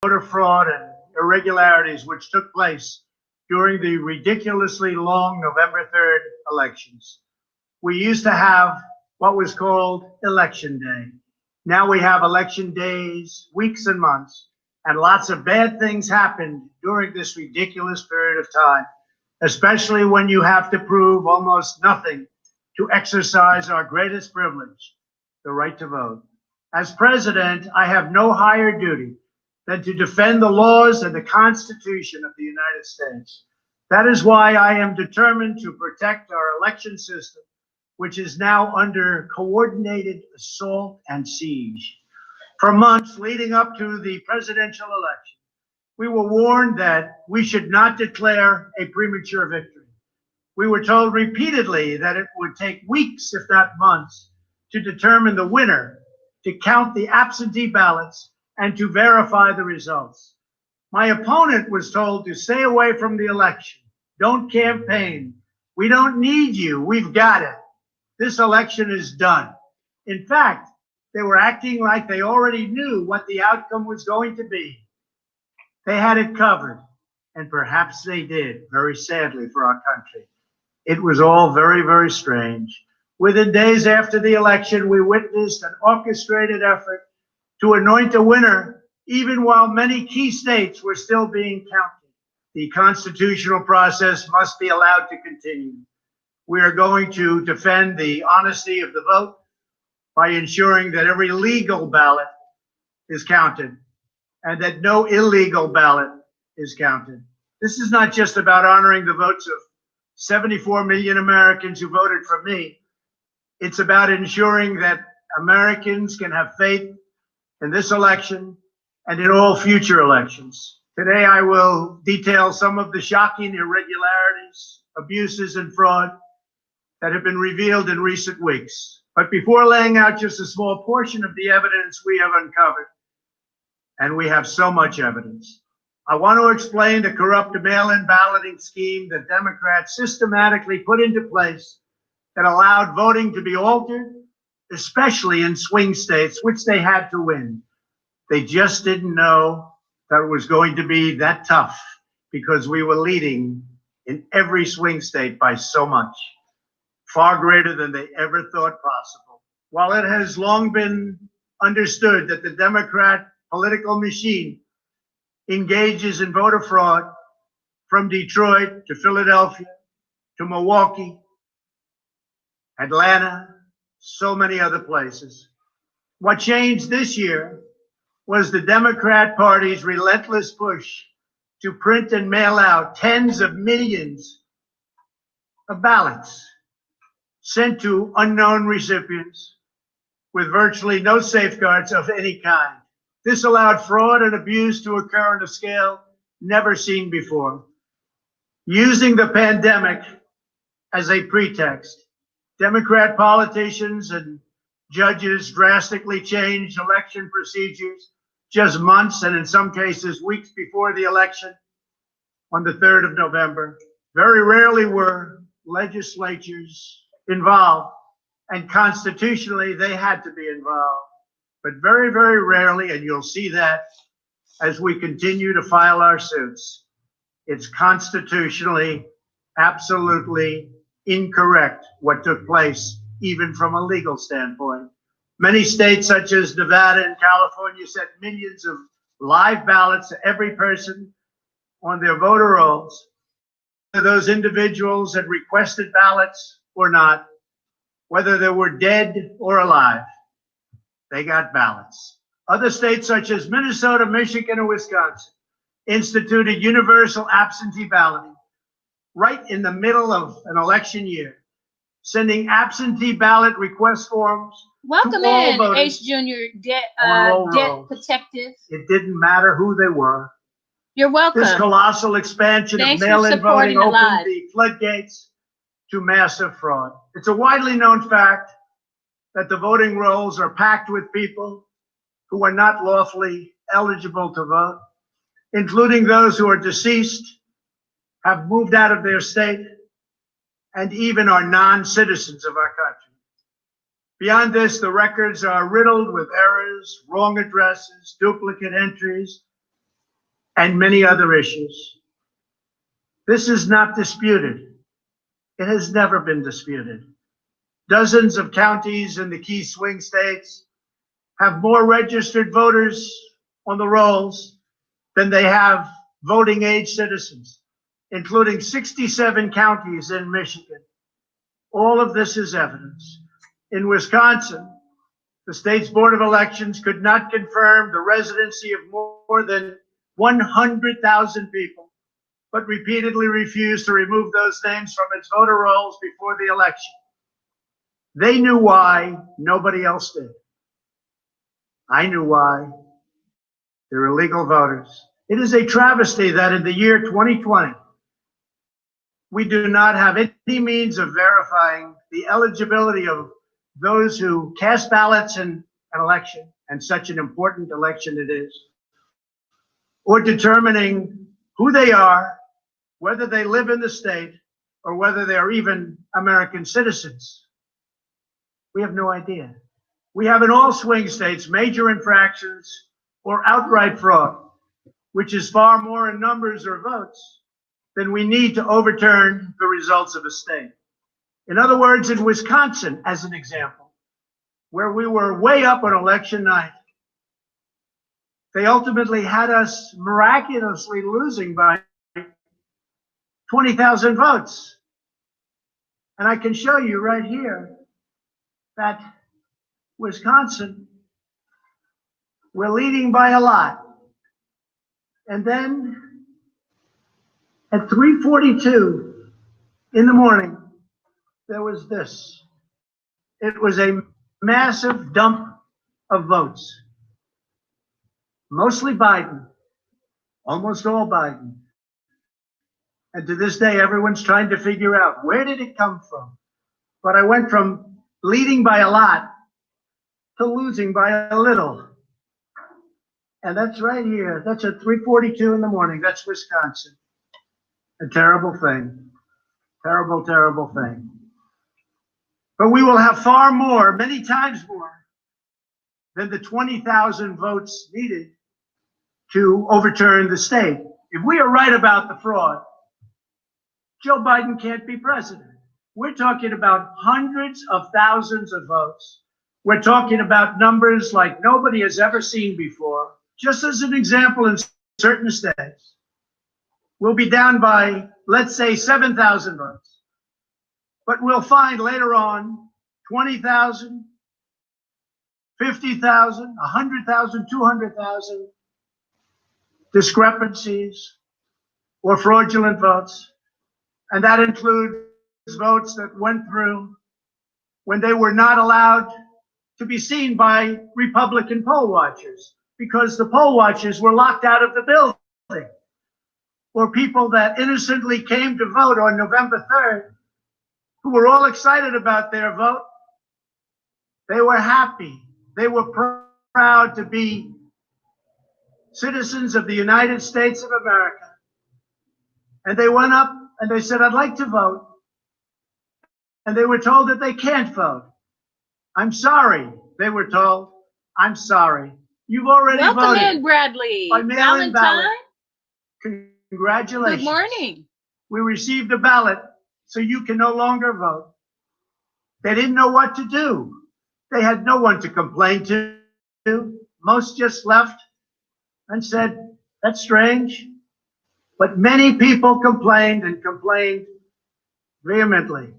voter fraud and irregularities which took place during the ridiculously long November 3rd elections. We used to have what was called Election Day. Now we have election days, weeks and months, and lots of bad things happened during this ridiculous period of time, especially when you have to prove almost nothing to exercise our greatest privilege, the right to vote. As president, I have no higher duty than to defend the laws and the Constitution of the United States. That is why I am determined to protect our election system, which is now under coordinated assault and siege. For months leading up to the presidential election, we were warned that we should not declare a premature victory. We were told repeatedly that it would take weeks, if not months, to determine the winner, to count the absentee ballots, and to verify the results. My opponent was told to stay away from the election. Don't campaign. We don't need you. We've got it. This election is done. In fact, they were acting like they already knew what the outcome was going to be. They had it covered, and perhaps they did, very sadly for our country. It was all very, very strange. Within days after the election, we witnessed an orchestrated effort to anoint a winner, even while many key states were still being counted. The constitutional process must be allowed to continue. We are going to defend the honesty of the vote by ensuring that every legal ballot is counted and that no illegal ballot is counted. This is not just about honoring the votes of 74 million Americans who voted for me. It's about ensuring that Americans can have faith in this election and in all future elections. Today, I will detail some of the shocking irregularities, abuses, and fraud that have been revealed in recent weeks. But before laying out just a small portion of the evidence we have uncovered, and we have so much evidence, I want to explain the corrupt mail-in balloting scheme that Democrats systematically put into place that allowed voting to be altered, especially in swing states, which they had to win. They just didn't know that it was going to be that tough because we were leading in every swing state by so much, far greater than they ever thought possible. While it has long been understood that the Democrat political machine engages in voter fraud from Detroit to Philadelphia to Milwaukee, Atlanta, so many other places. What changed this year was the Democrat Party's relentless push to print and mail out tens of millions of ballots sent to unknown recipients with virtually no safeguards of any kind. This allowed fraud and abuse to occur on a scale never seen before. Using the pandemic as a pretext, Democrat politicians and judges drastically changed election procedures just months and in some cases weeks before the election on the 3rd of November. Very rarely were legislatures involved, and constitutionally they had to be involved. But very, very rarely, and you'll see that as we continue to file our suits, it's constitutionally absolutely incorrect what took place, even from a legal standpoint. Many states, such as Nevada and California, sent millions of live ballots to every person on their voter rolls. Whether those individuals had requested ballots or not, whether they were dead or alive, they got ballots. Other states, such as Minnesota, Michigan, and Wisconsin, instituted universal absentee balloting right in the middle of an election year, sending absentee ballot request forms Welcome to all in, voters Ace Jr. Debt rolls. Protective. It didn't matter who they were. You're welcome. This colossal expansion Thanks of for mail-in voting supporting the opened live. the floodgates to massive fraud. It's a widely known fact that the voting rolls are packed with people who are not lawfully eligible to vote, including those who are deceased, have moved out of their state, and even are non-citizens of our country. Beyond this, the records are riddled with errors, wrong addresses, duplicate entries, and many other issues. This is not disputed. It has never been disputed. Dozens of counties in the key swing states have more registered voters on the rolls than they have voting age citizens, including 67 counties in Michigan. All of this is evidence. In Wisconsin, the state's Board of Elections could not confirm the residency of more than 100,000 people, but repeatedly refused to remove those names from its voter rolls before the election. They knew why, nobody else did. I knew why. They're illegal voters. It is a travesty that in the year 2020, we do not have any means of verifying the eligibility of those who cast ballots in an election, and such an important election it is, or determining who they are, whether they live in the state, or whether they are even American citizens. We have no idea. We have in all swing states major infractions or outright fraud, which is far more in numbers or votes than we need to overturn the results of a state. In other words, in Wisconsin, as an example, where we were way up on election night, they ultimately had us miraculously losing by 20,000 votes. And I can show you right here that Wisconsin, we're leading by a lot. And then at 3:42 in the morning, there was this. It was a massive dump of votes. Mostly Biden, almost all Biden. And to this day, everyone's trying to figure out, where did it come from? But I went from leading by a lot to losing by a little. And that's right here. That's at 3:42 in the morning. That's Wisconsin. A terrible thing. Terrible, terrible thing. But we will have far more, many times more, than the 20,000 votes needed to overturn the state. If we are right about the fraud, Joe Biden can't be president. We're talking about hundreds of thousands of votes. We're talking about numbers like nobody has ever seen before. Just as an example, in certain states, we'll be down by, let's say, 7,000 votes. But we'll find later on 20,000, 50,000, 100,000, 200,000 discrepancies or fraudulent votes. And that includes votes that went through when they were not allowed to be seen by Republican poll watchers because the poll watchers were locked out of the building. Or people that innocently came to vote on November 3rd, who were all excited about their vote. They were happy. They were proud to be citizens of the United States of America. And they went up and they said, I'd like to vote. And they were told that they can't vote. I'm sorry, they were told. I'm sorry. You've already Welcome voted. in, Bradley. By mail-in ballot. Valentine. Congratulations. Good morning. We received a ballot, so you can no longer vote. They didn't know what to do. They had no one to complain to. Most just left and said, that's strange. But many people complained and complained vehemently.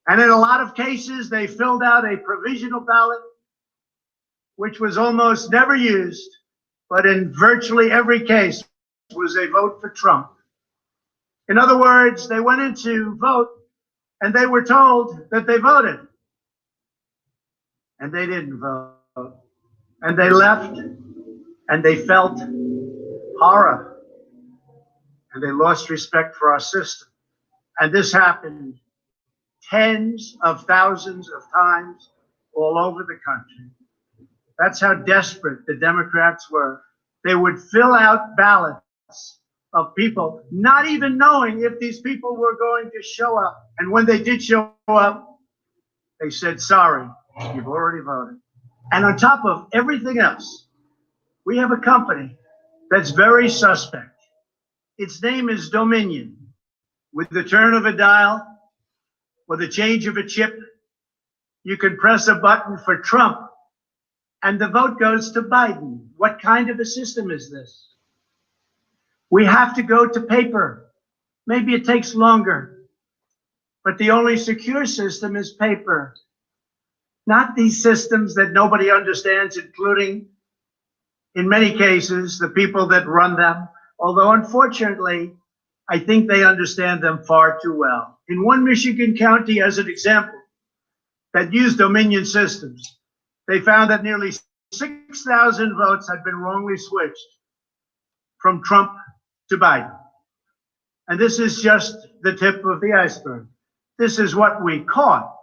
And in a lot of cases, they filled out a provisional ballot, which was almost never used, but in virtually every case was a vote for Trump. In other words, they went in to vote and they were told that they voted. And they didn't vote. And they left and they felt horror. And they lost respect for our system. And this happened tens of thousands of times all over the country. That's how desperate the Democrats were. They would fill out ballots of people, not even knowing if these people were going to show up. And when they did show up, they said, sorry, you've already voted. And on top of everything else, we have a company that's very suspect. Its name is Dominion. With the turn of a dial or the change of a chip, you can press a button for Trump and the vote goes to Biden. What kind of a system is this? We have to go to paper. Maybe it takes longer, but the only secure system is paper. Not these systems that nobody understands, including, in many cases, the people that run them. Although, unfortunately, I think they understand them far too well. In one Michigan county, as an example, that used Dominion systems, they found that nearly 6,000 votes had been wrongly switched from Trump to Biden. And this is just the tip of the iceberg. This is what we caught.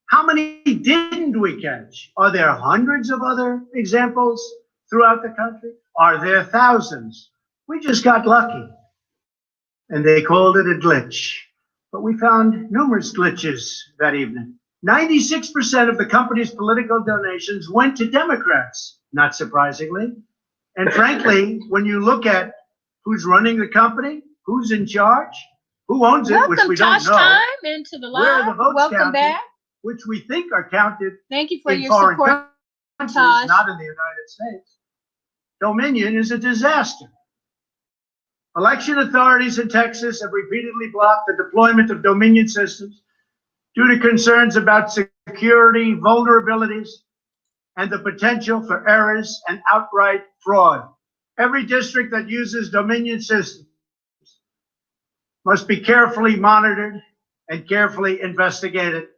How many didn't we catch? Are there hundreds of other examples throughout the country? Are there thousands? We just got lucky. And they called it a glitch. But we found numerous glitches that evening. 96% of the company's political donations went to Democrats, not surprisingly. And frankly, when you look at who's running the company, who's in charge, who owns it, which we don't Tosh know, Time into the where are live. the votes Welcome counted, back. which we think are counted Thank you for in your foreign support, countries, Tosh. not in the United States. Dominion is a disaster. Election authorities in Texas have repeatedly blocked the deployment of Dominion systems due to concerns about security vulnerabilities and the potential for errors and outright fraud. Every district that uses Dominion systems must be carefully monitored and carefully investigated,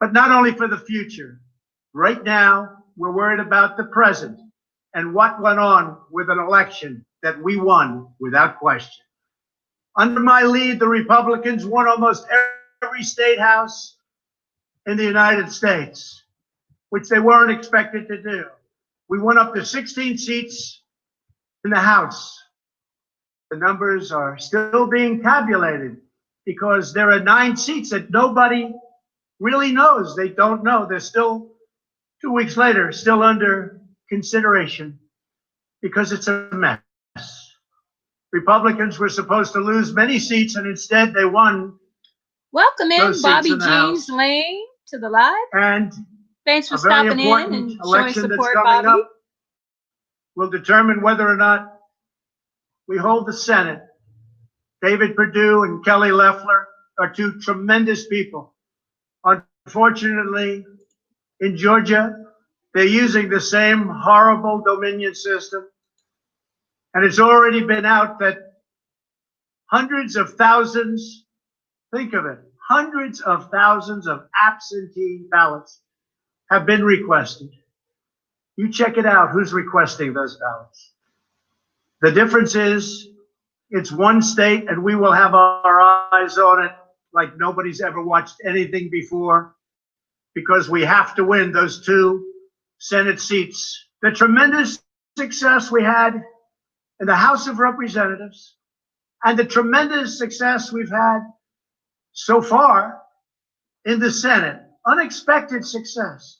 but not only for the future. Right now, we're worried about the present and what went on with an election that we won without question. Under my lead, the Republicans won almost every state house in the United States, which they weren't expected to do. We won up to 16 seats in the House. The numbers are still being tabulated because there are 9 seats that nobody really knows. They don't know. They're still, 2 weeks later, still under consideration because it's a mess. Republicans were supposed to lose many seats, and instead they won. Welcome in, Those seats Bobby in the James House. Lane to the live. And Thanks for a very stopping in important and showing election that's support, coming Bobby. up will determine whether or not we hold the Senate. David Perdue and Kelly Loeffler are 2 tremendous people. Unfortunately, in Georgia, they're using the same horrible Dominion system. And it's already been out that hundreds of thousands, think of it, hundreds of thousands of absentee ballots have been requested. You check it out, who's requesting those ballots. The difference is it's one state and we will have our eyes on it like nobody's ever watched anything before, because we have to win those 2 Senate seats. The tremendous success we had in the House of Representatives and the tremendous success we've had so far in the Senate, unexpected success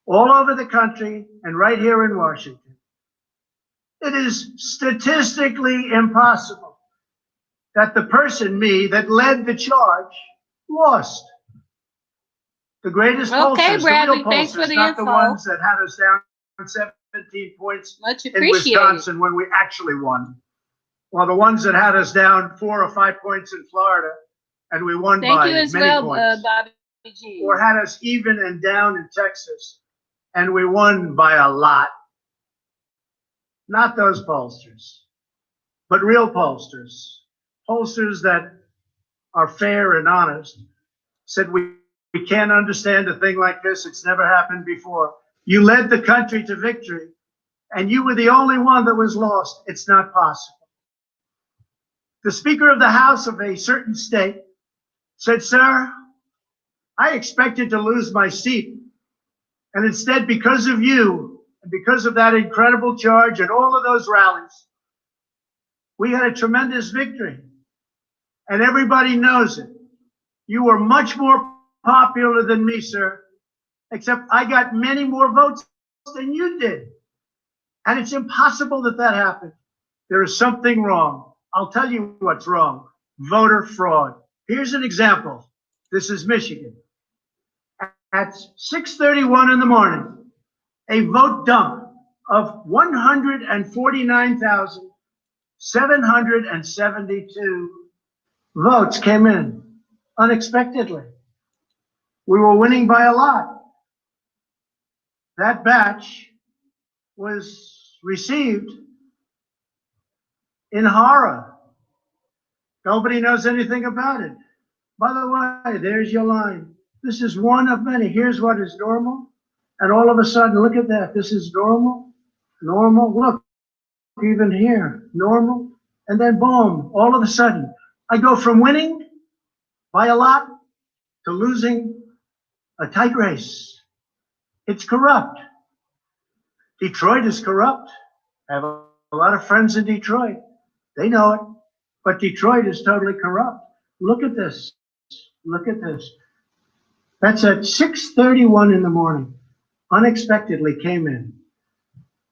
all over the country and right here in Washington. It is statistically impossible that the person, me, that led the charge lost. The greatest Okay, pollsters, Bradley, the real thanks for pollsters, the not the info. ones that had us down 17 points Much in appreciated. Wisconsin when we actually won, or the ones that had us down 4 or 5 points in Florida and we won Thank by you as many well, points, Bobby G. or had us even and down in Texas and we won by a lot. Not those pollsters, but real pollsters, pollsters that are fair and honest, said we can't understand a thing like this. It's never happened before. You led the country to victory, and you were the only one that was lost. It's not possible. The Speaker of the House of a certain state said, "Sir, I expected to lose my seat. And instead, because of you, and because of that incredible charge and all of those rallies, we had a tremendous victory. And everybody knows it. You were much more popular than me, sir, except I got many more votes than you did. And it's impossible that that happened. There is something wrong. I'll tell you what's wrong. Voter fraud. Here's an example. This is Michigan. At 6:31 in the morning, a vote dump of 149,772 votes came in unexpectedly. We were winning by a lot. That batch was received in horror. Nobody knows anything about it. By the way, there's your line. This is one of many. Here's what is normal. And all of a sudden, look at that. This is normal, normal. Look, even here, normal. And then boom, all of a sudden, I go from winning by a lot to losing a tight race. It's corrupt. Detroit is corrupt. I have a lot of friends in Detroit. They know it. But Detroit is totally corrupt. Look at this. Look at this. That's at 6:31 in the morning. Unexpectedly came in.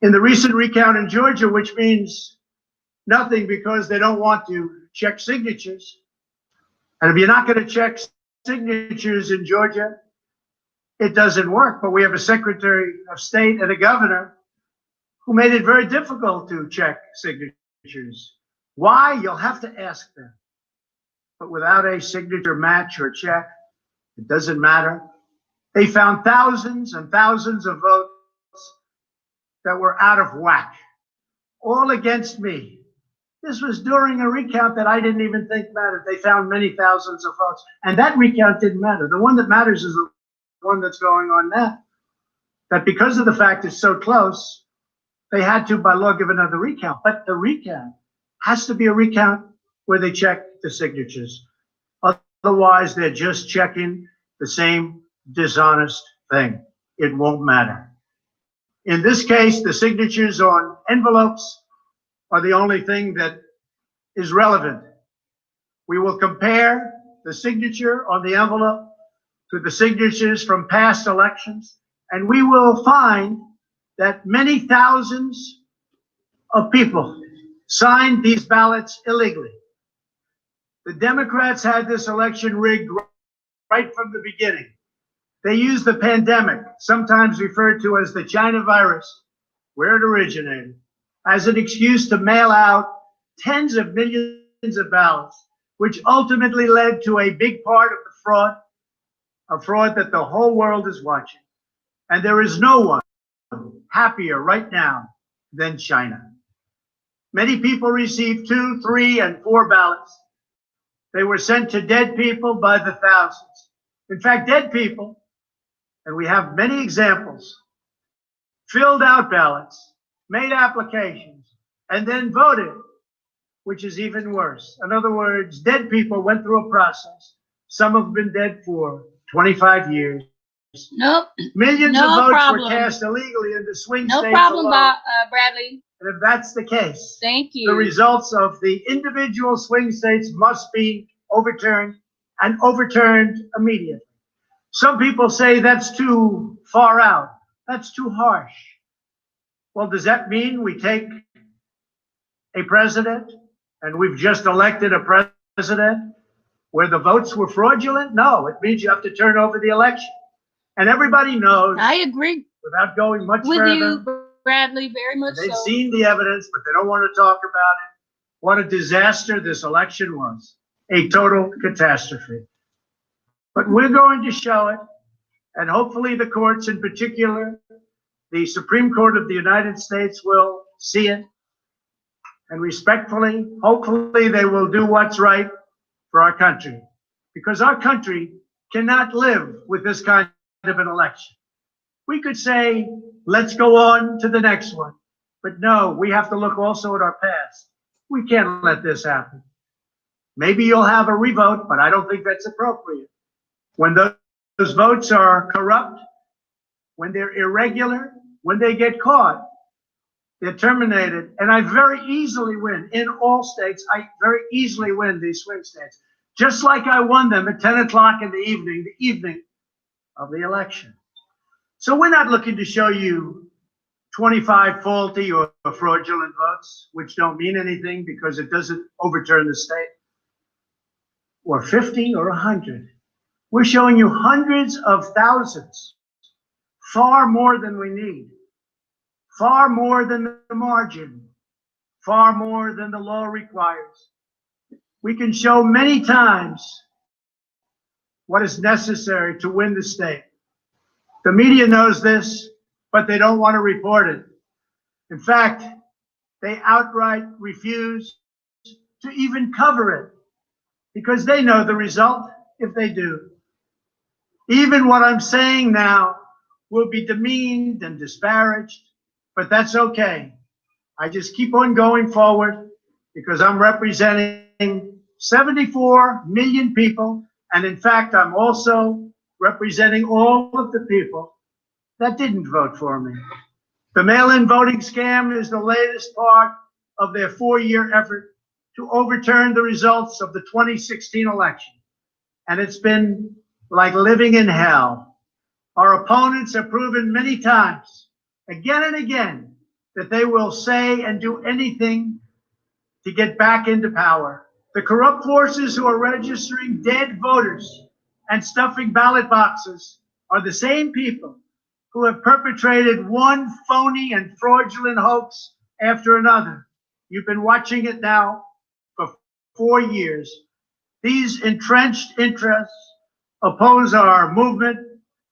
In the recent recount in Georgia, which means nothing because they don't want to check signatures. And if you're not going to check signatures in Georgia, it doesn't work. But we have a Secretary of State and a governor who made it very difficult to check signatures. Why? You'll have to ask them. But without a signature match or check, it doesn't matter. They found thousands and thousands of votes that were out of whack, all against me. This was during a recount that I didn't even think mattered. They found many thousands of votes, and that recount didn't matter. The one that matters is the one that's going on now. That because of the fact it's so close, they had to, by law, give another recount. But the recount has to be a recount where they check the signatures. Otherwise, they're just checking the same dishonest thing. It won't matter. In this case, the signatures on envelopes are the only thing that is relevant. We will compare the signature on the envelope to the signatures from past elections, and we will find that many thousands of people signed these ballots illegally. The Democrats had this election rigged right from the beginning. They used the pandemic, sometimes referred to as the China virus, where it originated, as an excuse to mail out tens of millions of ballots, which ultimately led to a big part of the fraud, a fraud that the whole world is watching. And there is no one happier right now than China. Many people received 2, 3, and 4 ballots. They were sent to dead people by the thousands. In fact, dead people, and we have many examples, filled out ballots, made applications, and then voted, which is even worse. In other words, dead people went through a process. Some have been dead for 25 years. Nope. Millions No of votes problem. were cast illegally in the swing No states problem, alone. Bradley. And if that's the case, Thank the you. results of the individual swing states must be overturned and overturned immediately. Some people say that's too far out. That's too harsh. Well, does that mean we take a president and we've just elected a president where the votes were fraudulent? No, it means you have to turn over the election. And everybody knows, I agree without going much with further, you, Bradley, very much they've so. seen the evidence, but they don't want to talk about it. What a disaster this election was. A total catastrophe. But we're going to show it, and hopefully the courts, in particular, the Supreme Court of the United States, will see it. And respectfully, hopefully they will do what's right for our country. Because our country cannot live with this kind of an election. We could say, let's go on to the next one. But no, we have to look also at our past. We can't let this happen. Maybe you'll have a revote, but I don't think that's appropriate. When those votes are corrupt, when they're irregular, when they get caught, they're terminated. And I very easily win. In all states, I very easily win these swing states. Just like I won them at 10 o'clock in the evening of the election. So we're not looking to show you 25 faulty or fraudulent votes, which don't mean anything because it doesn't overturn the state, or 50 or 100. We're showing you hundreds of thousands, far more than we need, far more than the margin, far more than the law requires. We can show many times what is necessary to win the state. The media knows this, but they don't want to report it. In fact, they outright refuse to even cover it because they know the result if they do. Even what I'm saying now will be demeaned and disparaged, but that's okay. I just keep on going forward because I'm representing 74 million people. And in fact, I'm also representing all of the people that didn't vote for me. The mail-in voting scam is the latest part of their 4-year effort to overturn the results of the 2016 election. And it's been like living in hell. Our opponents have proven many times, again and again, that they will say and do anything to get back into power. The corrupt forces who are registering dead voters and stuffing ballot boxes are the same people who have perpetrated one phony and fraudulent hoax after another. You've been watching it now for 4 years. These entrenched interests oppose our movement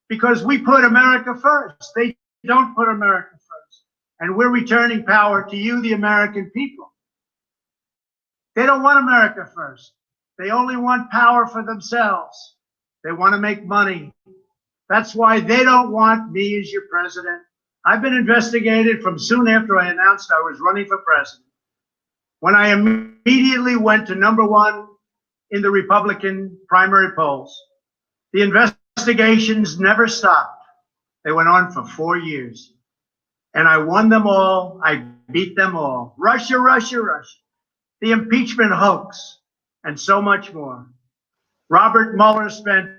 because we put America first. They don't put America first. And we're returning power to you, the American people. They don't want America first. They only want power for themselves. They want to make money. That's why they don't want me as your president. I've been investigated from soon after I announced I was running for president, when I immediately went to #1 in the Republican primary polls. The investigations never stopped. They went on for 4 years. And I won them all. I beat them all. Russia, Russia, Russia. The impeachment hoax, and so much more. Robert Mueller spent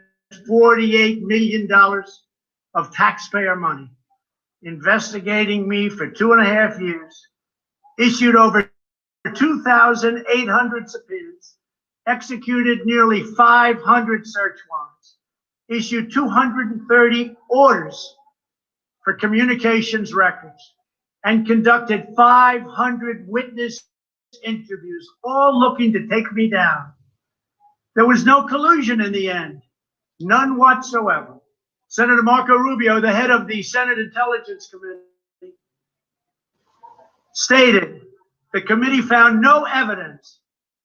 $48 million of taxpayer money investigating me for 2.5 years, issued over 2,800 subpoenas, executed nearly 500 search warrants, issued 230 orders for communications records, and conducted 500 witness interviews, all looking to take me down. There was no collusion in the end, none whatsoever. Senator Marco Rubio, the head of the Senate Intelligence Committee, stated the committee found no evidence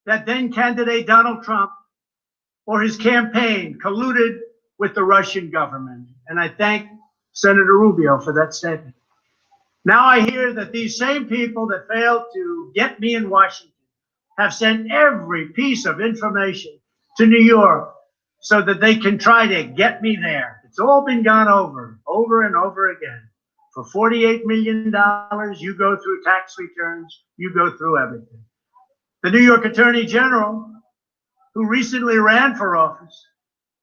that then candidate Donald Trump or his campaign colluded with the Russian government. And I thank Senator Rubio for that statement. Now I hear that these same people that failed to get me in Washington have sent every piece of information to New York so that they can try to get me there. It's all been gone over and over again. For $48 million, you go through tax returns, you go through everything. The New York Attorney General, who recently ran for office,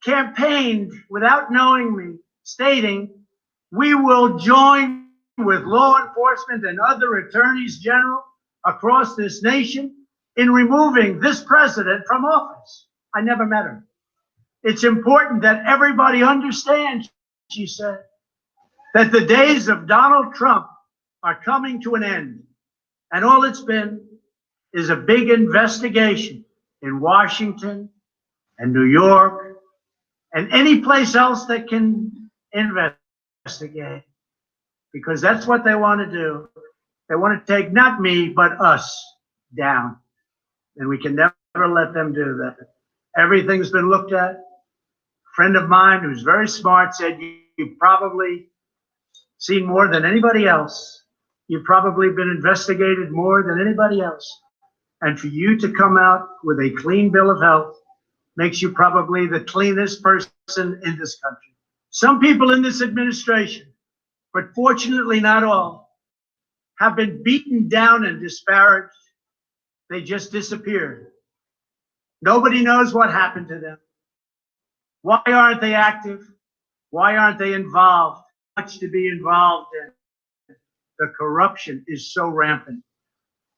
campaigned without knowing me, stating, "We will join with law enforcement and other attorneys general across this nation in removing this president from office." I never met her. It's important that everybody understands, she said, that the days of Donald Trump are coming to an end. And all it's been is a big investigation in Washington and New York and any place else that can investigate. Because that's what they want to do. They want to take not me, but us down. And we can never let them do that. Everything's been looked at. A friend of mine who's very smart said, you've probably seen more than anybody else. You've probably been investigated more than anybody else. And for you to come out with a clean bill of health makes you probably the cleanest person in this country. Some people in this administration, but fortunately not all, have been beaten down and disparaged. They just disappeared. Nobody knows what happened to them. Why aren't they active? Why aren't they involved? Much to be involved in. the corruption is so rampant.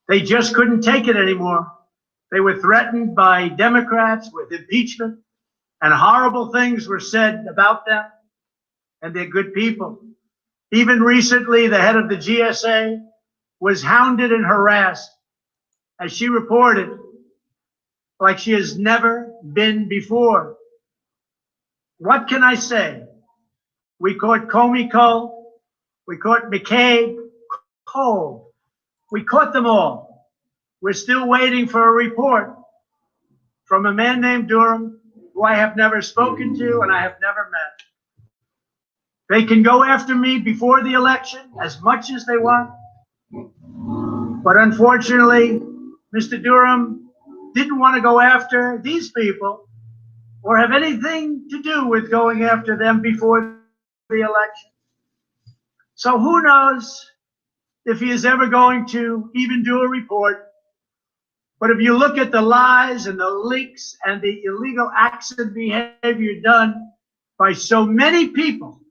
They just couldn't take it anymore. They were threatened by Democrats with impeachment, and horrible things were said about them, and they're good people. Even recently, the head of the GSA was hounded and harassed, as she reported, like she has never been before. What can I say? We caught Comey Cole, we caught McCabe, Cole, we caught them all. We're still waiting for a report from a man named Durham, who I have never spoken to and I have never met. They can go after me before the election as much as they want, but unfortunately, Mr. Durham didn't want to go after these people or have anything to do with going after them before the election. So who knows if he is ever going to even do a report. But if you look at the lies and the leaks and the illegal acts and behavior done by so many people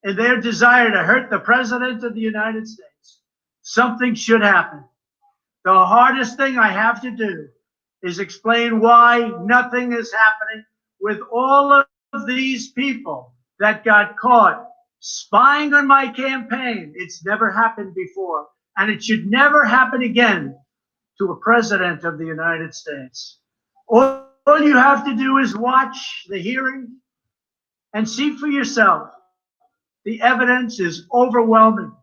in their desire to hurt the President of the United States, something should happen. The hardest thing I have to do is explain why nothing is happening with all of these people that got caught spying on my campaign. It's never happened before, and it should never happen again to a president of the United States. All you have to do is watch the hearing and see for yourself. The evidence is overwhelming.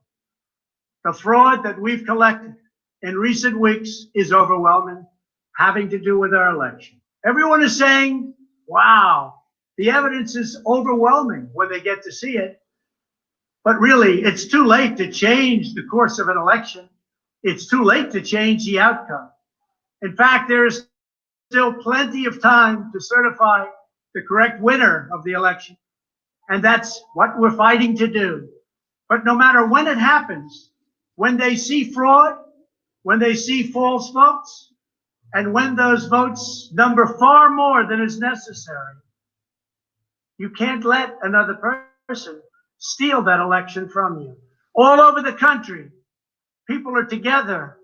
The fraud that we've collected in recent weeks is overwhelming, having to do with our election. Everyone is saying, wow, the evidence is overwhelming when they get to see it. But really, it's too late to change the course of an election. It's too late to change the outcome. In fact, there is still plenty of time to certify the correct winner of the election. And that's what we're fighting to do. But no matter when it happens, when they see fraud, when they see false votes, and when those votes number far more than is necessary, you can't let another person steal that election from you. All over the country, people are together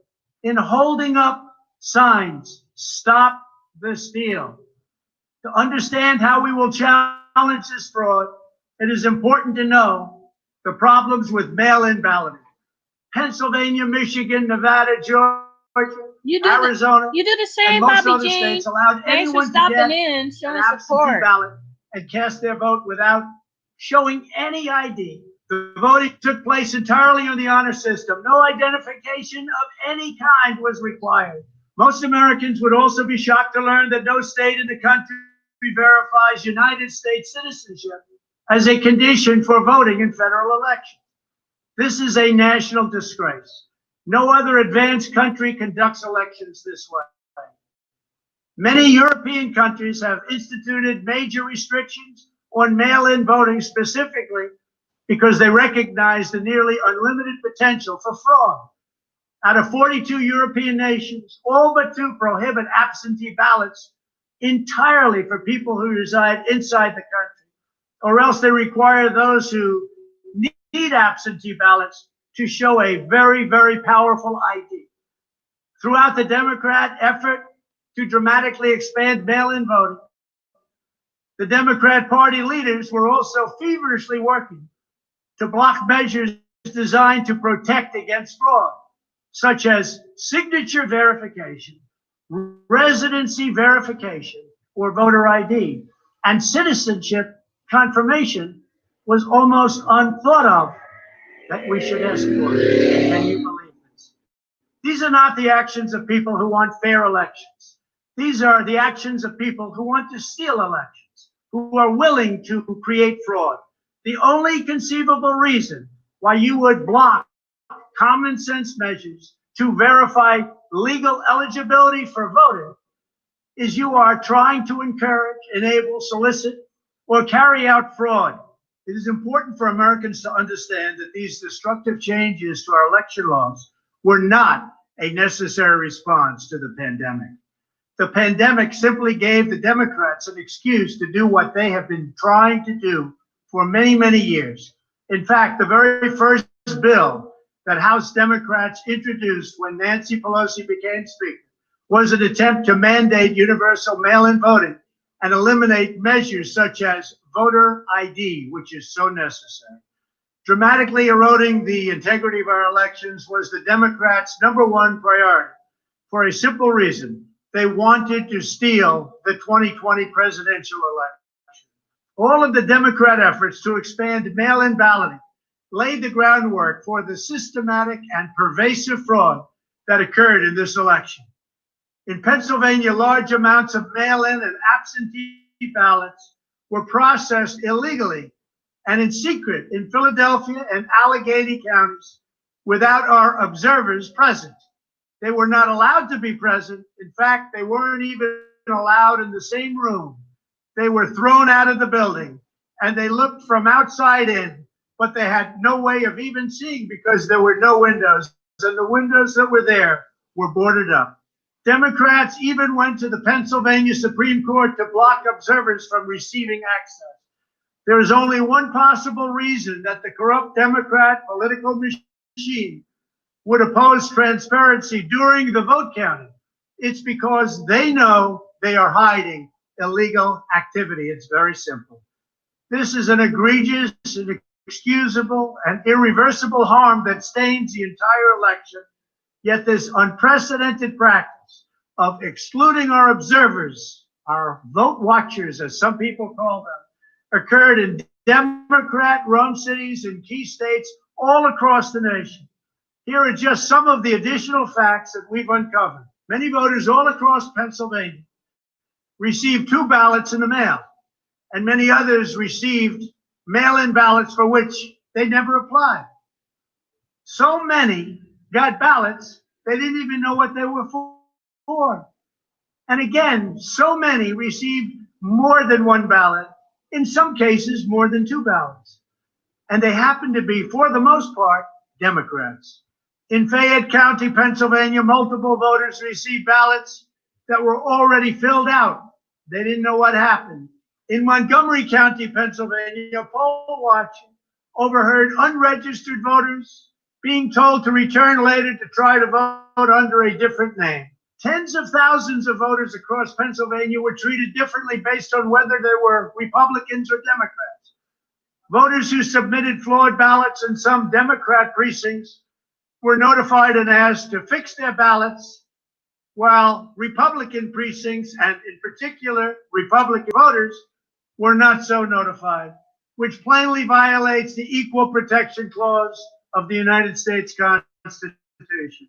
in holding up signs, stop the steal. To understand how we will challenge this fraud, it is important to know the problems with mail-in balloting. Pennsylvania, Michigan, Nevada, Georgia, Arizona, you do the and same, most Bobby other Jean. states allowed Thanks for anyone to stopping get in, an showing absentee support. ballot and cast their vote without showing any ID. The voting took place entirely on the honor system. No identification of any kind was required. Most Americans would also be shocked to learn that no state in the country verifies United States citizenship as a condition for voting in federal elections. This is a national disgrace. No other advanced country conducts elections this way. Many European countries have instituted major restrictions on mail-in voting specifically because they recognize the nearly unlimited potential for fraud. Out of 42 European nations, all but 2 prohibit absentee ballots entirely for people who reside inside the country, or else they require those who need absentee ballots to show a very, very powerful ID. Throughout the Democrat effort to dramatically expand mail-in voting, the Democrat Party leaders were also feverishly working to block measures designed to protect against fraud, such as signature verification, residency verification, or voter ID, and citizenship confirmation was almost unthought of that we should ask for. Can you believe this? These are not the actions of people who want fair elections. These are the actions of people who want to steal elections, who are willing to create fraud. The only conceivable reason why you would block common sense measures to verify legal eligibility for voting is you are trying to encourage, enable, solicit, or carry out fraud. It is important for Americans to understand that these destructive changes to our election laws were not a necessary response to the pandemic. The pandemic simply gave the Democrats an excuse to do what they have been trying to do for many, many years. In fact, the very first bill that House Democrats introduced when Nancy Pelosi became Speaker was an attempt to mandate universal mail-in voting and eliminate measures such as voter ID, which is so necessary. Dramatically eroding the integrity of our elections was the Democrats' #1 priority for a simple reason. They wanted to steal the 2020 presidential election. All of the Democrat efforts to expand mail-in balloting laid the groundwork for the systematic and pervasive fraud that occurred in this election. In Pennsylvania, large amounts of mail-in and absentee ballots were processed illegally and in secret in Philadelphia and Allegheny counties without our observers present. They were not allowed to be present. In fact, they weren't even allowed in the same room. They were thrown out of the building, and they looked from outside in, but they had no way of even seeing because there were no windows, and the windows that were there were boarded up. Democrats even went to the Pennsylvania Supreme Court to block observers from receiving access. There is only one possible reason that the corrupt Democrat political machine would oppose transparency during the vote counting. It's because they know they are hiding illegal activity. It's very simple. This is an egregious, inexcusable, and irreversible harm that stains the entire election. Yet this unprecedented practice of excluding our observers, our vote watchers, as some people call them, occurred in Democrat-run cities and key states all across the nation. Here are just some of the additional facts that we've uncovered. Many voters all across Pennsylvania received 2 ballots in the mail, and many others received mail-in ballots for which they never applied. So many got ballots, they didn't even know what they were for. And again, so many received more than 1 ballot, in some cases more than 2 ballots. And they happened to be, for the most part, Democrats. In Fayette County, Pennsylvania, multiple voters received ballots that were already filled out. They didn't know what happened. In Montgomery County, Pennsylvania, a poll watcher overheard unregistered voters being told to return later to try to vote under a different name. Tens of thousands of voters across Pennsylvania were treated differently based on whether they were Republicans or Democrats. Voters who submitted flawed ballots in some Democrat precincts were notified and asked to fix their ballots, while Republican precincts, and in particular Republican voters, were not so notified, which plainly violates the Equal Protection Clause of the United States Constitution.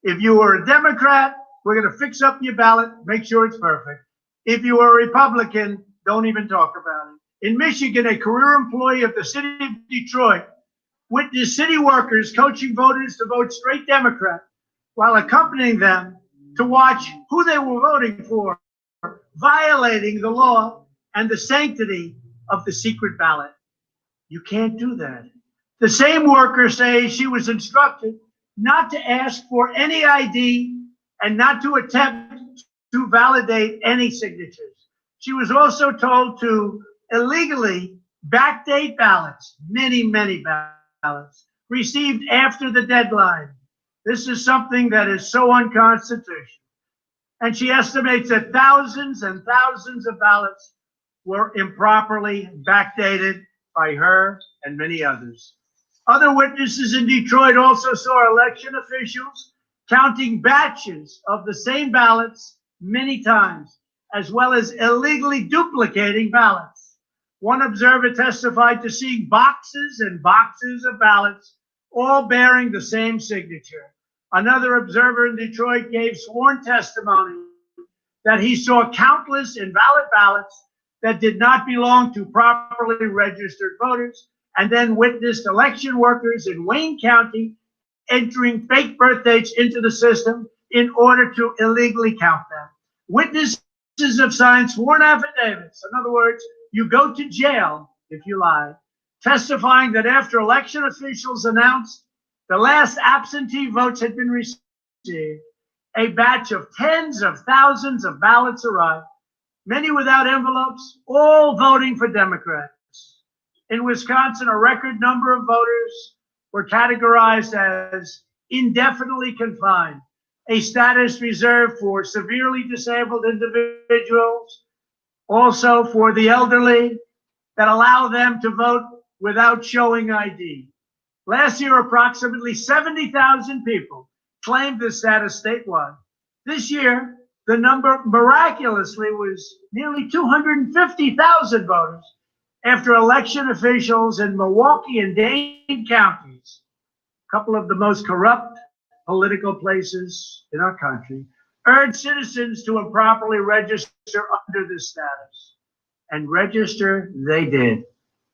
If you are a Democrat, we're going to fix up your ballot, make sure it's perfect. If you are a Republican, don't even talk about it. In Michigan, a career employee of the city of Detroit witnessed city workers coaching voters to vote straight Democrat while accompanying them to watch who they were voting for, violating the law and the sanctity of the secret ballot. You can't do that. The same worker says she was instructed not to ask for any ID and not to attempt to validate any signatures. She was also told to illegally backdate ballots, many ballots, received after the deadline. This is something that is so unconstitutional. And she estimates that thousands and thousands of ballots were improperly backdated by her and many others. Other witnesses in Detroit also saw election officials counting batches of the same ballots many times, as well as illegally duplicating ballots. One observer testified to seeing boxes and boxes of ballots, all bearing the same signature. Another observer in Detroit gave sworn testimony that he saw countless invalid ballots that did not belong to properly registered voters, and then witnessed election workers in Wayne County entering fake birth dates into the system in order to illegally count them. Witnesses have signed sworn affidavits. In other words, you go to jail if you lie, testifying that after election officials announced the last absentee votes had been received, a batch of tens of thousands of ballots arrived, many without envelopes, all voting for Democrats. In Wisconsin, a record number of voters were categorized as indefinitely confined, a status reserved for severely disabled individuals, also for the elderly, that allow them to vote without showing ID. Last year, approximately 70,000 people claimed this status statewide. This year, the number miraculously was nearly 250,000 voters after election officials in Milwaukee and Dane counties, a couple of the most corrupt political places in our country, urged citizens to improperly register under this status. And register they did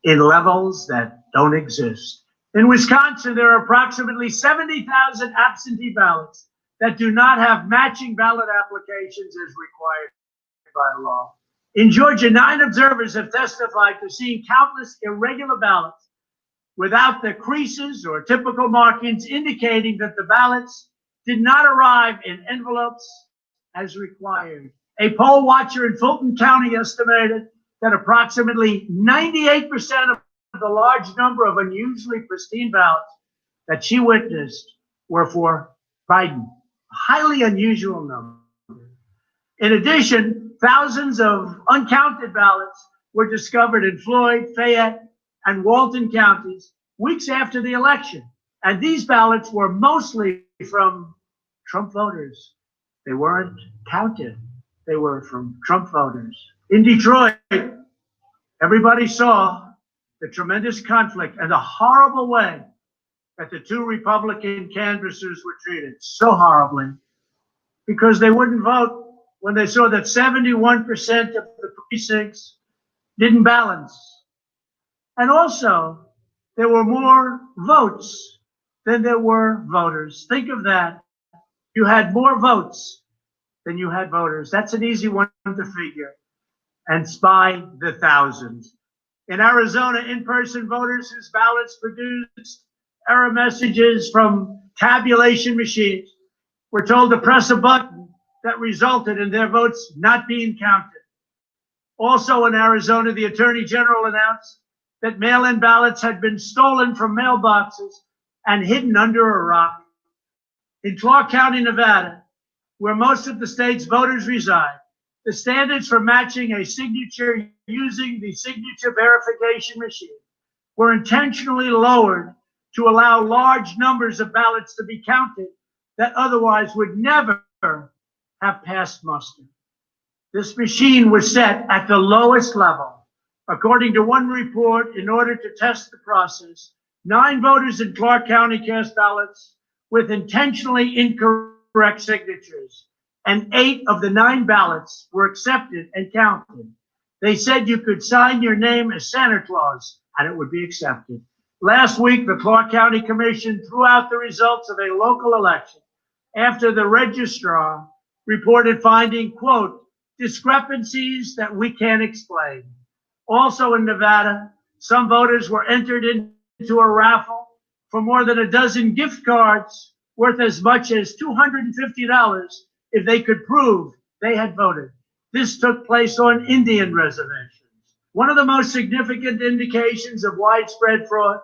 in levels that don't exist. In Wisconsin, there are approximately 70,000 absentee ballots that do not have matching ballot applications as required by law. In Georgia, 9 observers have testified to seeing countless irregular ballots without the creases or typical markings indicating that the ballots did not arrive in envelopes as required. A poll watcher in Fulton County estimated that approximately 98% of the large number of unusually pristine ballots that she witnessed were for Biden, a highly unusual number. In addition, thousands of uncounted ballots were discovered in Floyd, Fayette, and Walton counties weeks after the election. And these ballots were mostly from Trump voters. They weren't counted. They were from Trump voters. In Detroit, everybody saw the tremendous conflict and the horrible way that the 2 Republican canvassers were treated, so horribly, because they wouldn't vote when they saw that 71% of the precincts didn't balance. And also, there were more votes than there were voters. Think of that. You had more votes than you had voters. That's an easy one to figure. And by the thousands. In Arizona, in-person voters whose ballots produced error messages from tabulation machines were told to press a button that resulted in their votes not being counted. Also in Arizona, the Attorney General announced that mail-in ballots had been stolen from mailboxes and hidden under a rock. In Clark County, Nevada, where most of the state's voters reside, the standards for matching a signature using the signature verification machine were intentionally lowered to allow large numbers of ballots to be counted that otherwise would never have passed muster. This machine was set at the lowest level. According to one report, in order to test the process, 9 voters in Clark County cast ballots with intentionally incorrect signatures, and 8 of the 9 ballots were accepted and counted. They said you could sign your name as Santa Claus and it would be accepted. Last week, the Clark County Commission threw out the results of a local election after the registrar reported finding, quote, discrepancies that we can't explain. Also in Nevada, some voters were entered into a raffle for more than a dozen gift cards worth as much as $250 if they could prove they had voted. This took place on Indian reservations. One of the most significant indications of widespread fraud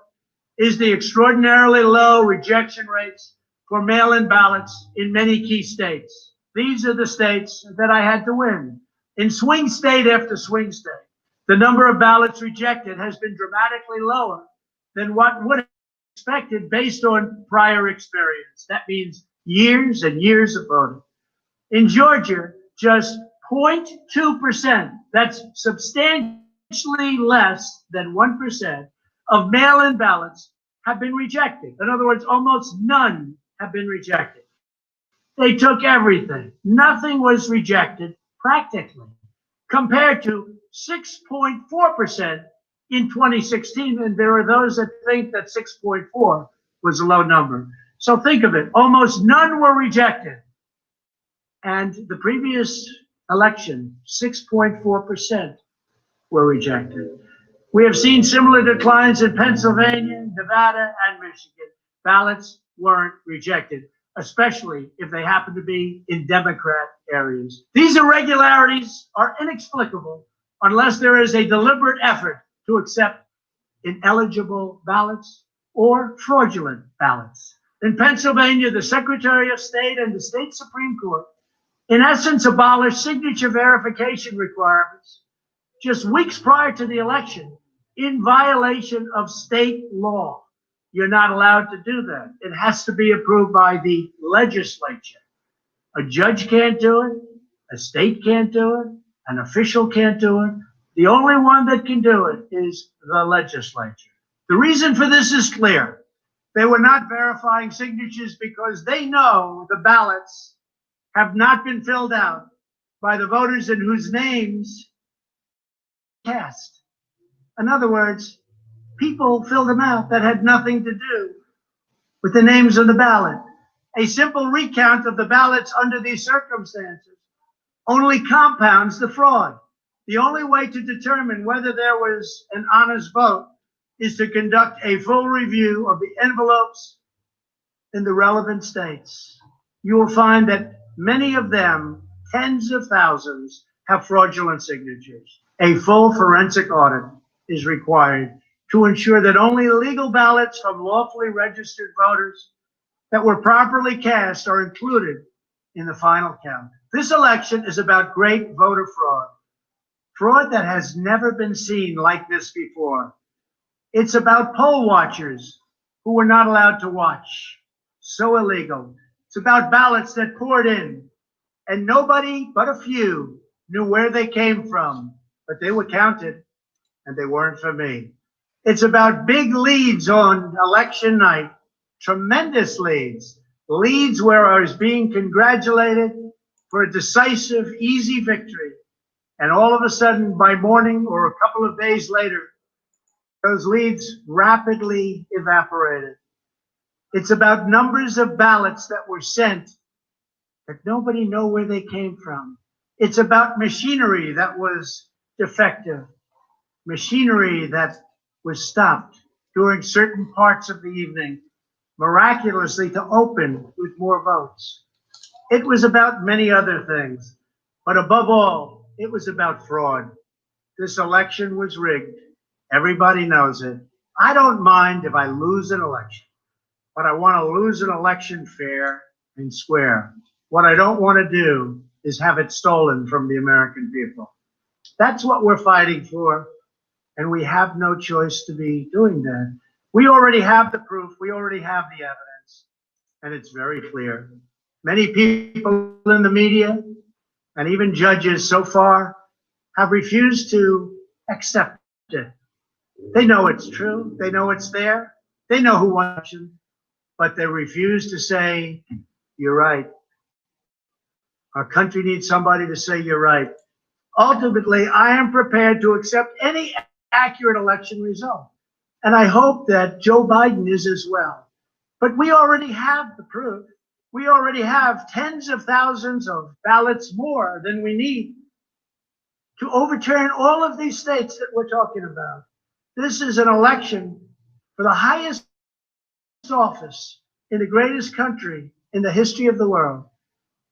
is the extraordinarily low rejection rates for mail-in ballots in many key states. These are the states that I had to win. In swing state after swing state, the number of ballots rejected has been dramatically lower than what would have been expected based on prior experience. That means years and years of voting. In Georgia, just 0.2%, that's substantially less than 1% of mail-in ballots have been rejected. In other words, almost none have been rejected. They took everything. Nothing was rejected practically, compared to 6.4% in 2016. And there are those that think that 6.4 was a low number. So think of it. Almost none were rejected. And the previous election, 6.4% were rejected. We have seen similar declines in Pennsylvania, Nevada, and Michigan. Ballots weren't rejected, especially if they happen to be in Democrat areas. These irregularities are inexplicable unless there is a deliberate effort to accept ineligible ballots or fraudulent ballots. In Pennsylvania, the Secretary of State and the state Supreme Court, in essence, abolished signature verification requirements just weeks prior to the election in violation of state law. You're not allowed to do that. It has to be approved by the legislature. A judge can't do it. A state can't do it. An official can't do it. The only one that can do it is the legislature. The reason for this is clear. They were not verifying signatures because they know the ballots have not been filled out by the voters in whose names cast. In other words, people filled them out that had nothing to do with the names on the ballot. A simple recount of the ballots under these circumstances only compounds the fraud. The only way to determine whether there was an honest vote is to conduct a full review of the envelopes in the relevant states. You will find that many of them, tens of thousands, have fraudulent signatures. A full forensic audit is required to ensure that only legal ballots from lawfully registered voters that were properly cast are included in the final count. This election is about great voter fraud, fraud that has never been seen like this before. It's about poll watchers who were not allowed to watch. So illegal. It's about ballots that poured in, and nobody but a few knew where they came from, but they were counted, and they weren't for me. It's about big leads on election night, tremendous leads, leads where I was being congratulated for a decisive, easy victory. And all of a sudden, by morning or a couple of days later, those leads rapidly evaporated. It's about numbers of ballots that were sent that nobody knew where they came from. It's about machinery that was defective, machinery that was stopped during certain parts of the evening, miraculously to open with more votes. It was about many other things, but above all, it was about fraud. This election was rigged. Everybody knows it. I don't mind if I lose an election, but I want to lose an election fair and square. What I don't want to do is have it stolen from the American people. That's what we're fighting for, and we have no choice to be doing that. We already have the proof. We already have the evidence, and it's very clear. Many people in the media and even judges so far have refused to accept it. They know it's true. They know it's there. They know who won, but they refuse to say, you're right. Our country needs somebody to say you're right. Ultimately, I am prepared to accept any accurate election result. And I hope that Joe Biden is as well. But we already have the proof. We already have tens of thousands of ballots more than we need to overturn all of these states that we're talking about. This is an election for the highest office in the greatest country in the history of the world.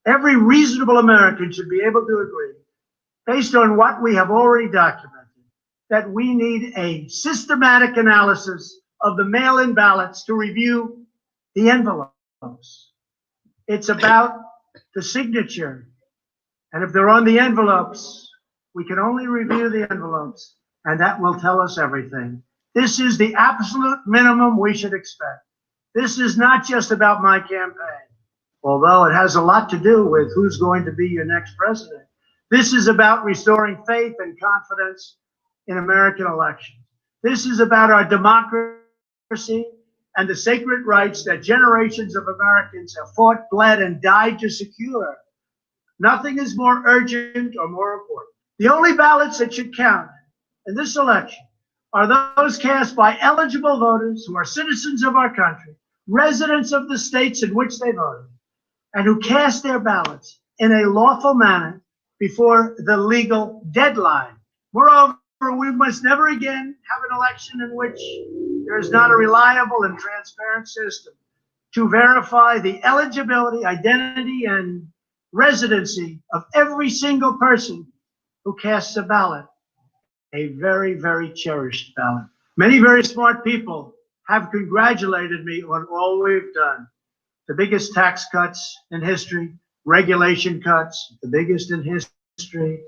Every reasonable American should be able to agree, based on what we have already documented, that we need a systematic analysis of the mail-in ballots to review the envelopes. It's about the signature. And if they're on the envelopes, we can only review the envelopes, and that will tell us everything. This is the absolute minimum we should expect. This is not just about my campaign, although it has a lot to do with who's going to be your next president. This is about restoring faith and confidence in American elections. This is about our democracy and the sacred rights that generations of Americans have fought, bled, and died to secure. Nothing is more urgent or more important. The only ballots that should count in this election are those cast by eligible voters who are citizens of our country, residents of the states in which they voted, and who cast their ballots in a lawful manner before the legal deadline. Moreover, we must never again have an election in which there is not a reliable and transparent system to verify the eligibility, identity, and residency of every single person who casts a ballot, a very, very cherished ballot. Many very smart people have congratulated me on all we've done. The biggest tax cuts in history, regulation cuts, the biggest in history.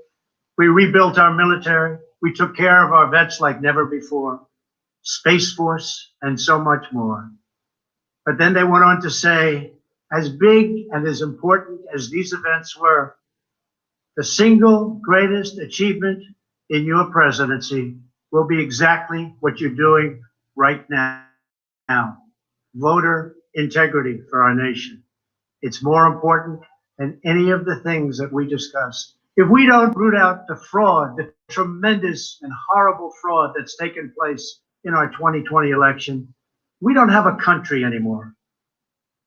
We rebuilt our military. We took care of our vets like never before. Space Force, and so much more. But then they went on to say, as big and as important as these events were, the single greatest achievement in your presidency will be exactly what you're doing right now. Voter integrity for our nation. It's more important than any of the things that we discussed. If we don't root out the fraud, the tremendous and horrible fraud that's taken place in our 2020 election, we don't have a country anymore.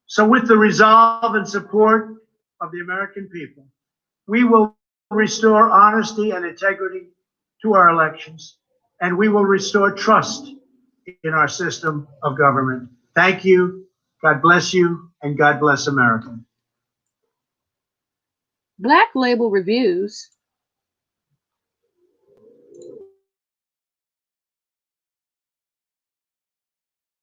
So with the resolve and support of the American people, we will restore honesty and integrity to our elections, and we will restore trust in our system of government. Thank you. God bless you, and God bless America. Black Label Reviews